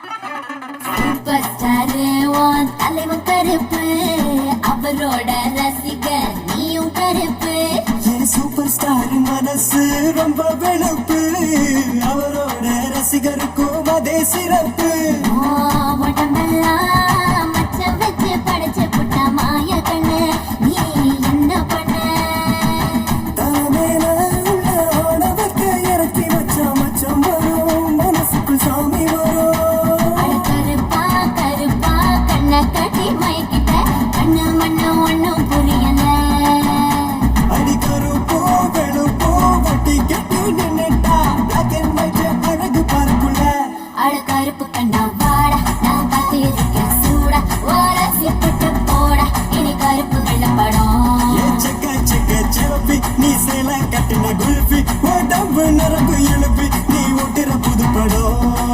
Super star உன் தலைவன் கருப்பு, அவரோட ரசிகர் நீயும் கருப்பு. சூப்பர் ஸ்டார் மனசு ரொம்ப வெளுப்பு, அவரோட ரசிகருக்கும் அதே சிறப்பு. உடம்பெல்லாம் மச்சம் வச்சு படைச்சு புட்ட மாய கண்ணு, நீ என்ன பண்ண? தலைமையில உள்ள ஆணவத்தை இறக்கி வச்சா மச்சம் வரும், மனசுக்குள் சாமி வரும். கருப்பா கருப்பா கண்ணை கட்டி மயக்கிட்ட, கண்ணு மண்ணு ஒண்ணும் புரியல. அடி கருப்போ வெளுப்போ வட்டி கட்டி நின்னுட்டா, black and white அழகு பார்க்குள்ள. அட கருப்பு கண்ணா வாடா, நான் பார்த்து இருக்கேன் சூடா, ஓரசி போட்டு போடா, இனி கருப்பு வெள்ள படம். செக்க செக்க சிவப்பி நீ சேல கட்டின குல்பி, உடம்பு நரம்பு எழுப்பி நீ ஓட்டுற புது படம்.